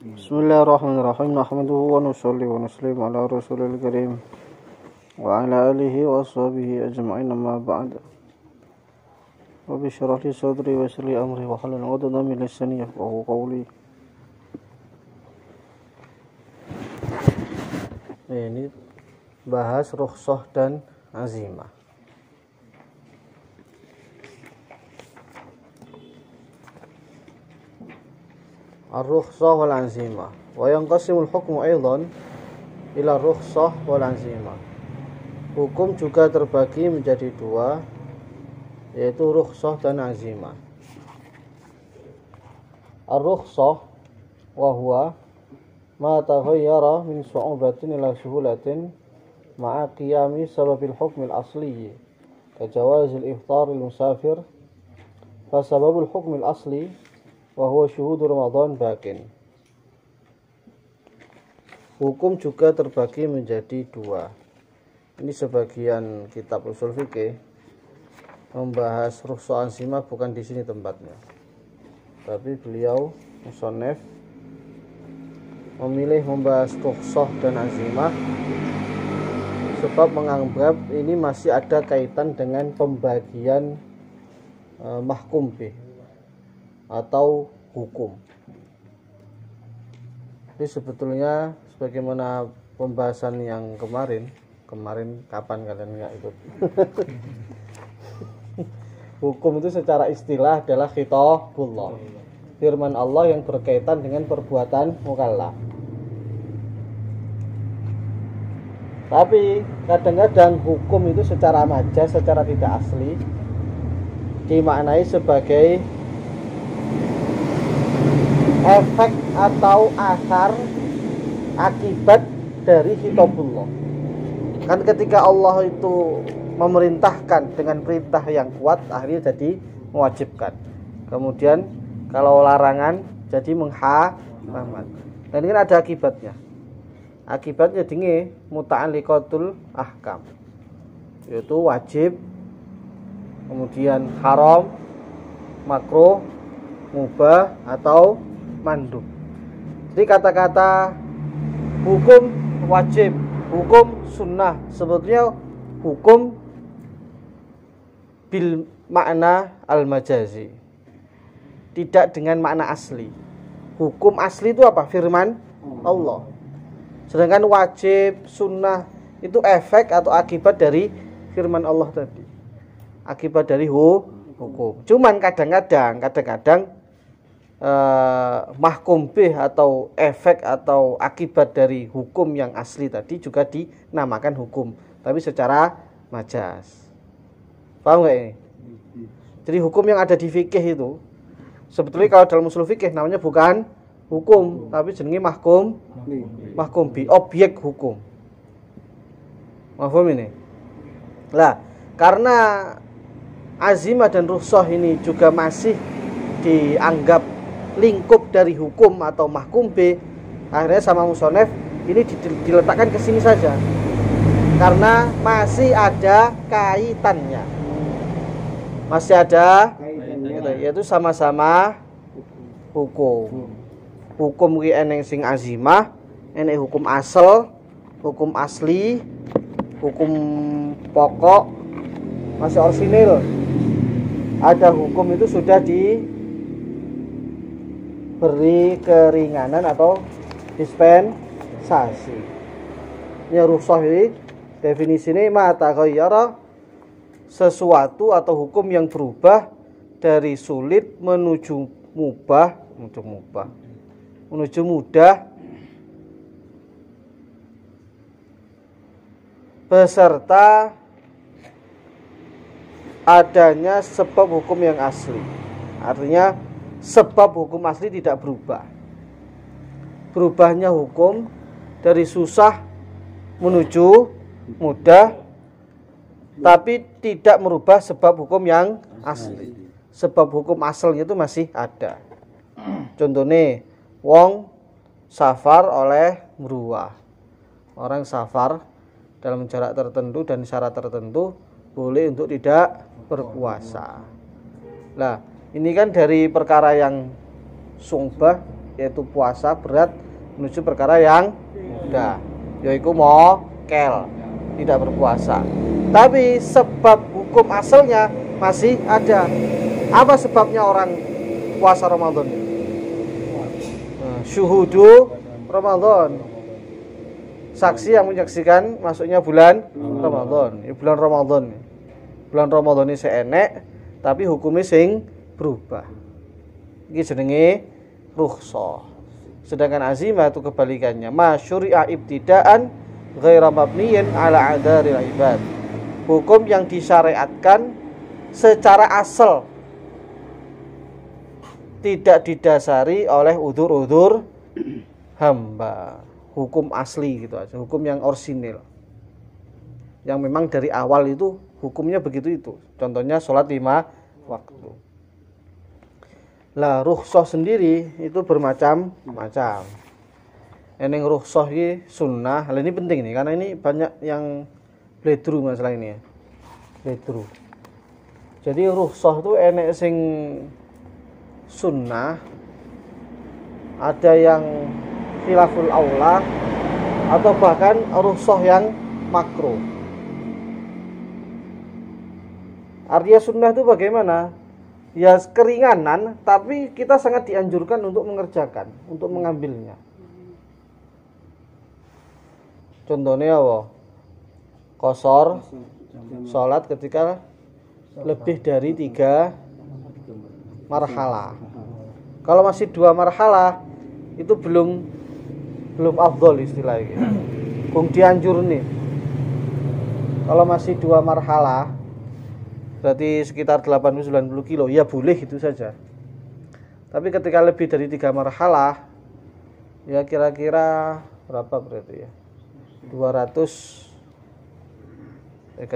Bismillahirrahmanirrahim. Nahmaduhu wa nusalli wa nuslim ala rasulil karim wa ala alihi wa ashabihi ajma'in, amma ba'd. Rabbi shrah li sadri wa yassir li amri wa hlul 'uqdatam min lisani yafqahu qawli. Ini bahas rukhsah dan azimah. Ar-rukhsah wal azimah wa yanqasimul hukmu aidan ila rukhsah wal azimah. Hukum juga terbagi menjadi dua, yaitu rukhsah dan azimah. Ar-rukhsah wa huwa ma taghayyara min su'ubatin ila suhulatin ma'a qiyami sababil hukmil asli ka jawazil iftar lil musafir fa sababul hukmil asli wa huwa syuhudu Ramadan bakin. Hukum juga terbagi menjadi dua. Ini sebagian kitab usul fikih membahas rukhsah azimah, bukan di sini tempatnya. Tapi beliau musannif memilih membahas rukhsah dan azimah sebab menganggap ini masih ada kaitan dengan pembagian mahkum bih atau hukum. Jadi sebetulnya sebagaimana pembahasan yang kemarin kapan kalian nggak ikut? Hukum itu secara istilah adalah khitabullah, firman Allah yang berkaitan dengan perbuatan mukallaf. Tapi kadang-kadang hukum itu secara majaz, secara tidak asli, dimaknai sebagai efek atau asar akibat dari khitabullah. Kan ketika Allah itu memerintahkan dengan perintah yang kuat, akhirnya jadi mewajibkan. Kemudian kalau larangan jadi mengharamkan. Dan ini kan ada akibatnya. Akibatnya dinge muta'alliqatul ahkam, yaitu wajib, kemudian haram, makruh, mubah atau mandub. Jadi kata-kata hukum wajib, hukum sunnah, sebetulnya hukum bil makna al-majazi, tidak dengan makna asli. Hukum asli itu apa? Firman Allah. Sedangkan wajib, sunnah itu efek atau akibat dari firman Allah tadi, akibat dari hukum. Cuman kadang-kadang mahkum bih atau efek atau akibat dari hukum yang asli tadi juga dinamakan hukum, tapi secara majaz. Paham nggak ini? Jadi hukum yang ada di fikih itu sebetulnya kalau dalam usul fikih namanya bukan hukum, tapi jenenge mahkum bih, objek hukum. Mahfum ini? Lah, karena azimah dan rukhsah ini juga masih dianggap lingkup dari hukum atau mahkum bih, akhirnya sama musonef ini diletakkan ke sini saja karena masih ada kaitannya, yaitu sama-sama hukum. Hukum ki eneng sing azimah, eneng hukum asal, hukum asli, hukum pokok, masih orisinil. Ada hukum itu sudah beri keringanan atau dispensasi. Ini rukhsah ini definisinya ma taghayyara, sesuatu atau hukum yang berubah dari sulit menuju mudah beserta adanya sebab hukum yang asli. Artinya sebab hukum asli tidak berubah. Berubahnya hukum dari susah menuju mudah, tapi tidak merubah sebab hukum yang asli. Sebab hukum asalnya itu masih ada. Contohnya, wong safar oleh mruwah. Orang safar dalam jarak tertentu dan syarat tertentu boleh untuk tidak berpuasa. Nah, ini kan dari perkara yang sumbah yaitu puasa berat menuju perkara yang mudah, yaitu mokel, tidak berpuasa. Tapi sebab hukum asalnya masih ada. Apa sebabnya orang puasa Ramadan? Syuhudu Ramadan, saksi yang menyaksikan masuknya bulan Ramadan. Ya, bulan Ramadan. Bulan Ramadan ini seenek, tapi hukumnya sing berubah. Ini jenenge rukhsah. Sedangkan azimah itu kebalikannya. Ma syuri'a ibtidaan ghaira mabniyin ala adaril ibad. Hukum yang disyariatkan secara asal, tidak didasari oleh udzur-udzur hamba. Hukum asli gitu aja, hukum yang orisinil, yang memang dari awal itu hukumnya begitu itu. Contohnya sholat 5 waktu. Lah rukhsah sendiri itu bermacam-macam. Eneng rukhsah iki sunnah. Hal ini penting nih karena ini banyak yang bledru masalah ini ya. Bledru. Jadi rukhsah itu enek sing sunnah, ada yang khilaful aula, atau bahkan rukhsah yang makruh. Artinya sunnah itu bagaimana? Ya keringanan, tapi kita sangat dianjurkan untuk mengerjakan, untuk mengambilnya. Contohnya apa? Qashar sholat ketika lebih dari 3 marhalah. Kalau masih 2 marhalah itu belum afdol istilahnya. Kung dianjur nih. Kalau masih 2 marhalah berarti sekitar 80-90 kilo, ya boleh itu saja. Tapi ketika lebih dari 3 marhalah, ya kira-kira berapa berarti ya? 200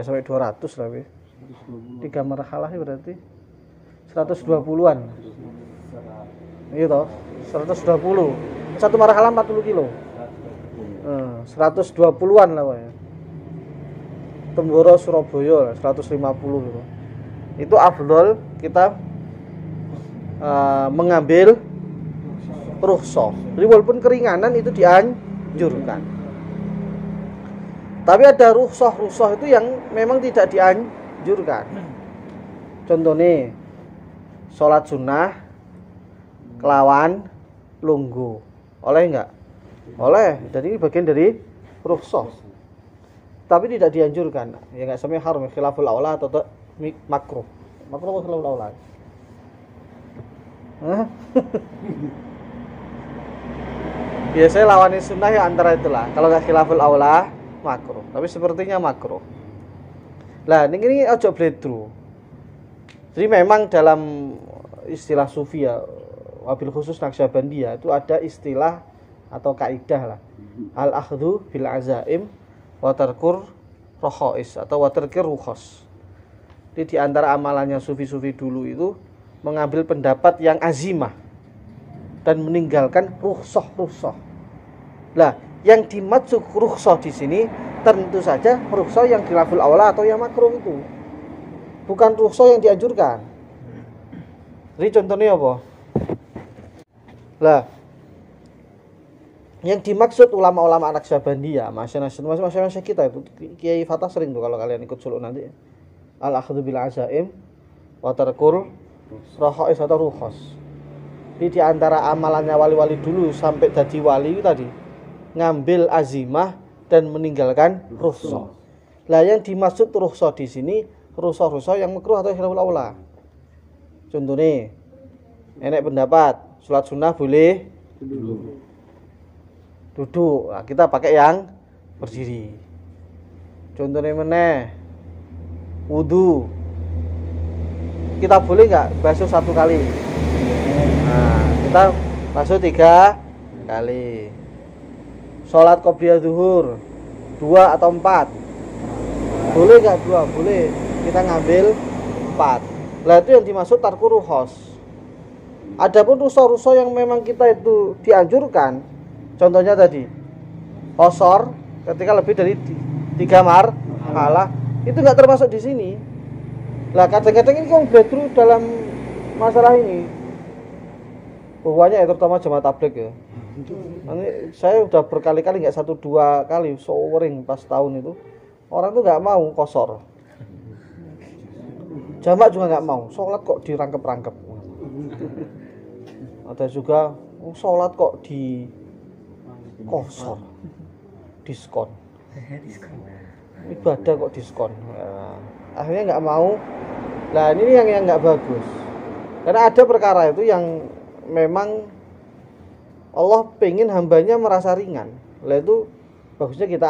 sampai 200 lah. 3 marhalah berarti 120-an. Iya toh, 120. Satu marhalah 40 kilo. 120-an lah ya. Temboro Surabaya 150 gitu. Itu afdol kita mengambil rukhsah. Jadi walaupun keringanan itu dianjurkan. Tapi ada rukhsah itu yang memang tidak dianjurkan. Contohnya sholat sunnah kelawan lungguh. Oleh enggak? Oleh. Jadi ini bagian dari rukhsah. Tapi tidak dianjurkan. Ya enggak sampai haram, khilaful aula atau makruh. Makruh atau khilaful aula? Biasanya lawanin sunnah ya antara itulah. Kalau enggak khilaful aula, makruh. Tapi sepertinya makruh. Lah, ini ojo bledru. Jadi memang dalam istilah sufi ya, wabil khusus Naqsyabandiyah itu ada istilah atau kaidah lah. Al-akhdhu bil azaim wa tarkur rokhais atau wa tarkir rukhas. Jadi di antara amalannya sufi-sufi dulu itu mengambil pendapat yang azimah dan meninggalkan rukhsah. Lah, yang dimaksud rukhsah di sini tentu saja rukhsah yang khilaful aula atau yang makruh itu. Bukan rukhsah yang dianjurkan. Jadi contohnya apa? Lah, yang dimaksud ulama-ulama Naqsyabandiyah, masyarakat kita itu Kiai Fatah sering tuh kalau kalian ikut suluk nanti. Al-akhdhu bil azaim wa tarkul rokhais atau rukhas. Jadi di antara amalannya wali-wali dulu sampai jadi wali itu tadi ngambil azimah dan meninggalkan rukhsah. Lah yang dimaksud rukhsah di sini rukhsah yang makruh atau khilaful aula. Contohnya enek pendapat sholat sunnah boleh duduk. Nah, kita pakai yang berdiri. Contohnya meneh wudu. Kita boleh enggak basuh 1 kali? Nah, kita basuh 3 kali. Sholat qobliyah zuhur 2 atau 4? Boleh enggak 2? Boleh. Kita ngambil 4. Lah itu yang dimaksud tarku rukhas. Adapun rukhsah yang memang kita itu dianjurkan, contohnya tadi qashar ketika lebih dari 3 marhalah itu enggak termasuk di sini. Lah kadang-kadang ini kok bledru dalam masalah ini. Banyak ya, terutama jamaah tabligh ya. Nanti saya udah berkali-kali, nggak 1-2 kali sering pas tahun itu, orang tuh nggak mau qashar. Jamak juga nggak mau, sholat kok dirangkep-rangkep. Ada juga sholat kok di qashar, diskon. Ibadah kok diskon. Nah, akhirnya nggak mau. Nah ini yang nggak bagus. Karena ada perkara itu yang memang Allah pengen hambanya merasa ringan. Lah itu bagusnya kita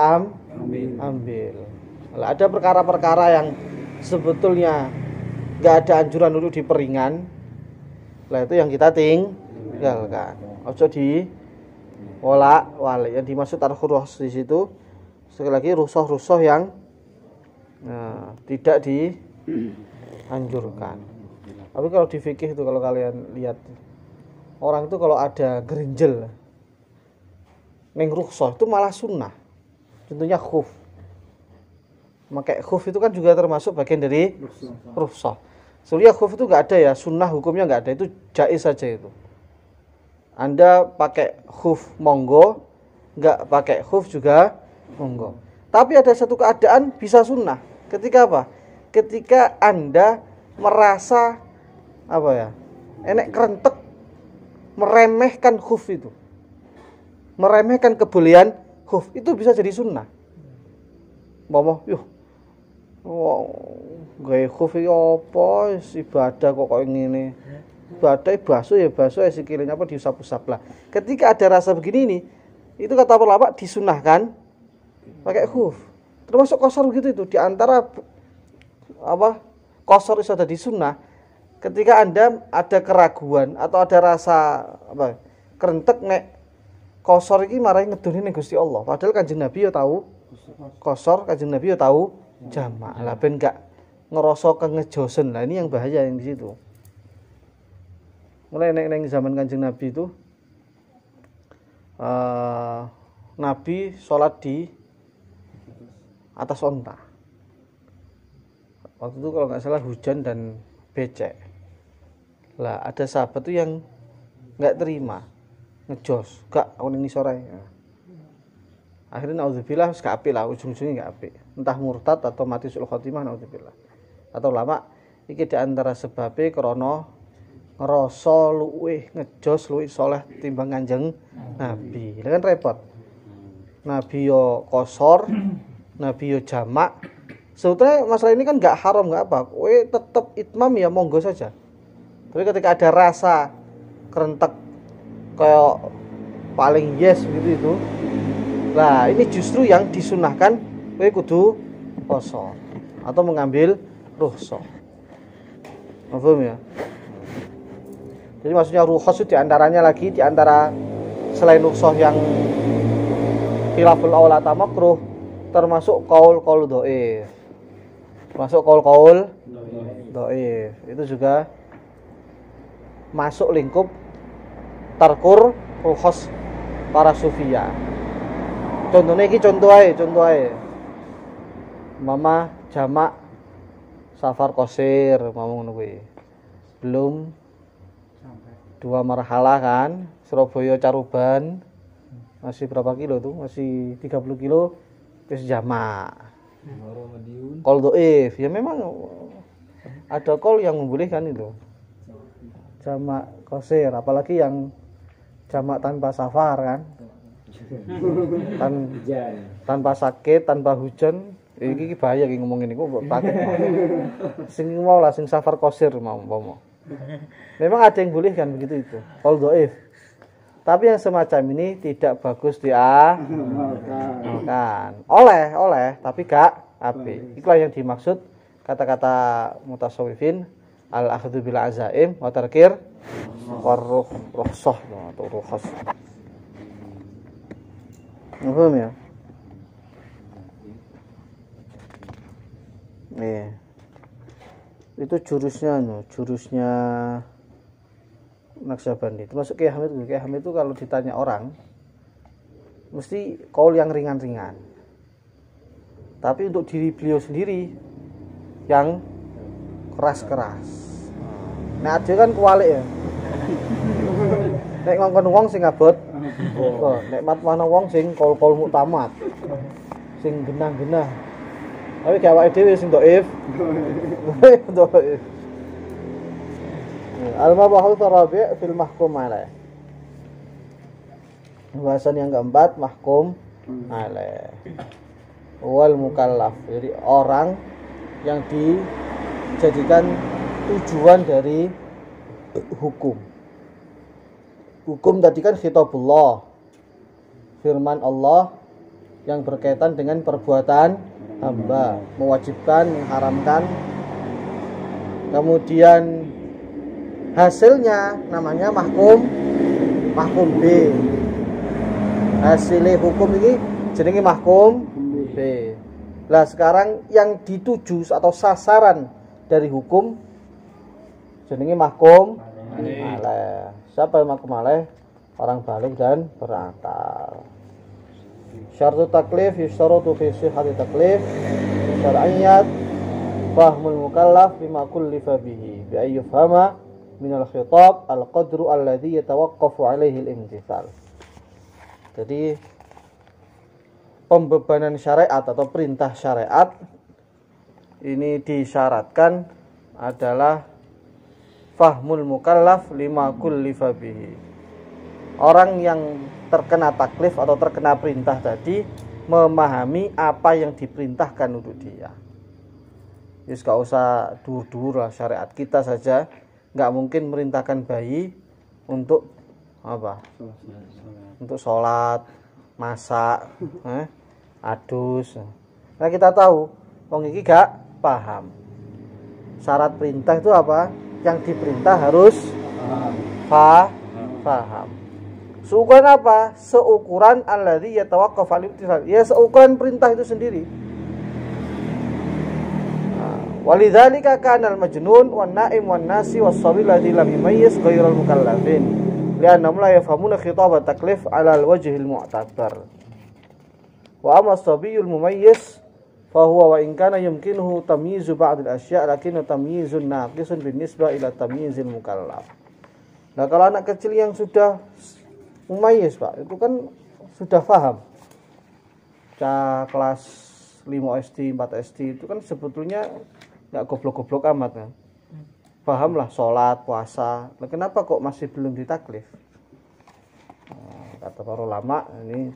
ambil. Lah ada perkara-perkara yang sebetulnya nggak ada anjuran untuk diperingan. Lah itu yang kita tinggalkan. Ojo di wala-wali. Yang dimaksud al-khurus di situ sekali lagi rusuh-rusuh yang tidak dianjurkan. Tapi kalau di fikih itu, kalau kalian lihat, orang itu kalau ada gerinjel neng rukhsah itu malah sunnah. Contohnya khuf. Pakai khuf itu kan juga termasuk bagian dari rukhsah. Sebenarnya khuf itu enggak ada ya, sunnah hukumnya enggak ada, itu jaiz saja itu. Anda pakai khuf monggo, enggak pakai khuf juga monggo. Tapi ada satu keadaan bisa sunnah. Ketika apa? Ketika Anda merasa apa ya? Enek kerentek meremehkan khuf itu. Meremehkan kebolehan khuf itu bisa jadi sunnah. Momo, gawe khuf iki apa? Ibadah kok ngene. Ibadah basuh ya sikilnya apa diusap-usap lah. Ketika ada rasa begini nih, itu kata ulama disunahkan pakai khuf. Termasuk qashar gitu itu, di antara apa? Qashar itu ada di sunnah. Ketika Anda ada keraguan atau ada rasa apa? Kerentek nek qashar iki marai ngedoni ning Gusti Allah. Padahal Kanjeng Nabi ya tahu qashar, Kanjeng Nabi ya tahu jamak. Lah ben gak ngerasa kengejosen. Lah ini yang bahaya yang di situ. Mulai neng zaman Kanjeng Nabi itu Nabi sholat di atas onta. Waktu itu kalau nggak salah hujan dan becek. Lah ada sahabat tuh yang nggak terima, ngejos, gak aku ini sore. Akhirnya naudzubillah gak apik lah, ujung-ujungnya gak apik. Entah murtad atau mati sul khotimah, naudzubillah. Atau lama iki di antara sebabnya krana ngerasa luwih ngejos luwih soleh timbang Kanjeng Nabi. Lah kan repot. Nabi yo qashar, Nabi yo jamak. Sebetulnya masalah ini kan enggak haram enggak apa. Kowe tetap itmam ya monggo saja. Tapi ketika ada rasa kerentek kayak paling yes gitu itu. Nah, ini justru yang disunahkan kowe kudu qashar atau mengambil rukhsah. Paham ya? Jadi maksudnya rukhsah itu diantaranya lagi, diantara selain rukhsah yang khilaful aula atau makruh, termasuk qaul dhaif. Masuk qaul dhaif. Itu juga masuk lingkup tarkur rukhsah para sufia. Contohnya iki contoh ae. Mama jamak safar qasir mau ngono kuwi. Belum 2 marhalah kan, Surabaya Caruban. Masih berapa kilo tuh? Masih 30 kilo wis jamak. Qaul dhaif. Ya memang ada qaul yang membolehkan itu. Jamak qasir, apalagi yang jamak tanpa safar kan. Tanpa sakit, tanpa hujan. Iki bahaya iki ngomongin iku praktek. Sing mau lah sing safar qasir mau. Memang ada yang boleh kan begitu itu. Qaul dhaif. Tapi yang semacam ini tidak bagus diamalkan. Oleh, tapi gak apik. Itulah yang dimaksud kata-kata mutasawwifin al-akhdhu bil azaim wa tarkir rukhsah atau rukhsah. Paham ya? Nih. Itu jurusnya Naqsyabandi. Termasuk Kiai Hamid itu kalau ditanya orang mesti qaul yang ringan-ringan. Tapi untuk diri beliau sendiri yang keras-keras. Nah, dia kan kualik ya. Nek ngongkon wong sing abot. Oh, nek mana wong sing kol-kol muktamat. Sing genah-genah. Tapi gak awake dhewe sing dhaif. Dhaif. Al-mabahut rabi' fil mahkum alaih. Bahasan yang keempat, mahkum alaih. Wal mukallaf. Jadi orang yang dijadikan tujuan dari hukum. Hukum tadi kan khitabullah, firman Allah yang berkaitan dengan perbuatan hamba, mewajibkan, mengharamkan. Kemudian hasilnya namanya mahkum B. Hasilnya hukum ini jenenge mahkum B. Lah sekarang yang dituju atau sasaran dari hukum jenenge mahkum alaih. Siapa yang mahkum alaih? Orang balik dan berakal. Syartu taklif yustaratu fi sihhati taklif syar'iyyat fahmul mukallaf bima kullifa bihi bi ay yufhama min al-khitab al-qadru alladhi yatawaqqafu alaihi al-imtithal. Jadi pembebanan syariat atau perintah syariat ini disyaratkan adalah fahmul mukallaf lima kullifa bihi. Orang yang terkena taklif atau terkena perintah tadi memahami apa yang diperintahkan untuk dia. Jadi gak usah dur-dur lah, syariat kita saja gak mungkin merintahkan bayi untuk apa? Untuk sholat, masak, adus. Nah kita tahu wong iki gak paham. Syarat perintah itu apa? Yang diperintah harus paham. Seukuran apa? Seukuran alladzi yatawaqqaf al-imtithal. Ya seukuran perintah itu sendiri. Walidzalika kana al-majnun wan na'im wan nasi was-sabil ladzi lam yumayyiz ghairal mukallafin. Li'annahum la yafhamuna khitab at-taklif 'ala al-wajh al-mu'tabar. Wa amma as-sabiyyul mumayyiz fahuwa wa in kana yumkinuhu tamyizu ba'd al-asya' lakinna tamyizun naqisun binisbah ila tamyizil mukallaf. Nah, kalau anak kecil yang sudah mumayyiz, Pak, itu kan sudah paham. Kelas 5 SD, 4 SD itu kan sebetulnya enggak goblok-goblok amat kan. Pahamlah salat, puasa. Nah, kenapa kok masih belum ditaklif? Nah, kata para ulama ini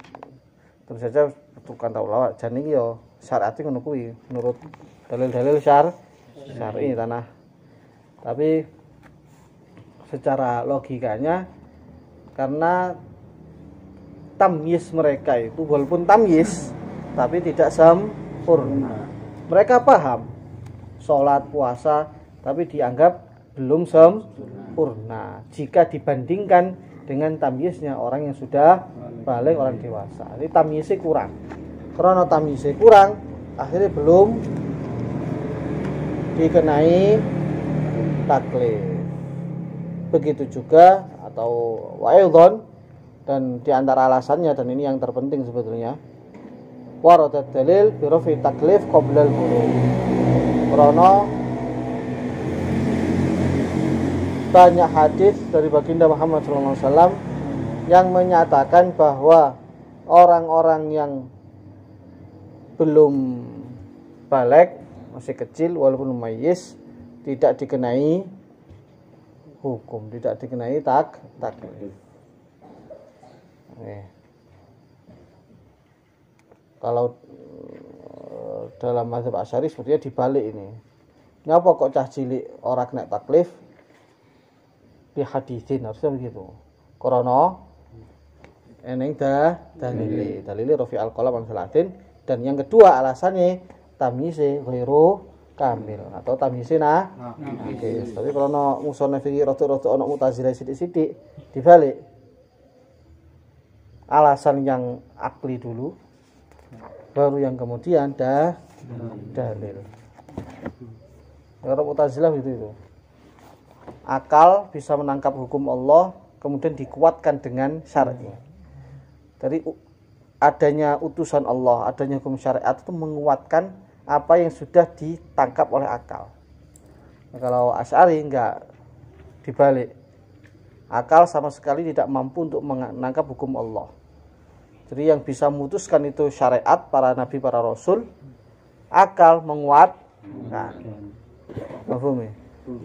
tentu saja bukan tahu ulama jan iki yo syariat ngono kuwi menurut dalil-dalil syar'i tanah. Tapi secara logikanya karena tamyiz mereka itu walaupun tamyiz tapi tidak sempurna. Mereka paham salat puasa tapi dianggap belum sempurna jika dibandingkan dengan tamyiznya orang yang sudah balik, orang dewasa. Jadi tamyiznya kurang. Karena tamyiznya kurang, akhirnya belum dikenai taklif. Begitu juga atau wa'idhon, dan diantara alasannya, dan ini yang terpenting sebetulnya, waradat dalil bi rafi taklif qabla al-bulugh. Karena banyak hadis dari baginda Muhammad SAW yang menyatakan bahwa orang-orang yang belum balik, masih kecil walaupun mumayyiz, tidak dikenai hukum, tidak dikenai taklif. Kalau dalam mazhab Asy'ari sepertinya dibalik ini. Ngapa kok cah cilik ora kena taklif? Di hadisin harusnya begitu. Karena eneng dalile rafi al-qalam an salatin, dan yang kedua alasannya tamyize ghairu kamil atau tamyize naqis. Tapi karena musannaf iki rada-rada ana Mu'tazilah sithik-sithik dibalik. Alasan yang akli dulu baru yang kemudian dalil. Kalau Mu'tazilah itu. Akal bisa menangkap hukum Allah kemudian dikuatkan dengan syar'i. Dari adanya utusan Allah, adanya hukum syariat itu menguatkan apa yang sudah ditangkap oleh akal. Nah, kalau Asy'ari enggak, dibalik. Akal sama sekali tidak mampu untuk menangkap hukum Allah. Jadi yang bisa memutuskan itu syariat para nabi, para rasul. Akal menguatkan. Paham ya?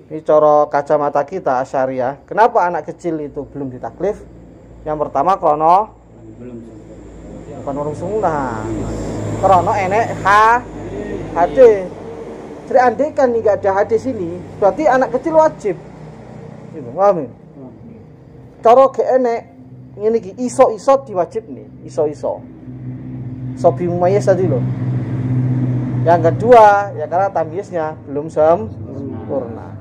Ini cara kacamata kita Asy'ariyah. Kenapa anak kecil itu belum ditaklif? Yang pertama krono sunnah. Krono enek hadis. Jadi andai kan nggak ada hadis ini, berarti anak kecil wajib. Gitu, paham ya? Cara ge enek ngene iki iso-iso diwajib nih, iso-iso. Sobi mumayyiz tadi loh. Yang kedua, ya karena tamyiznya belum sempurna.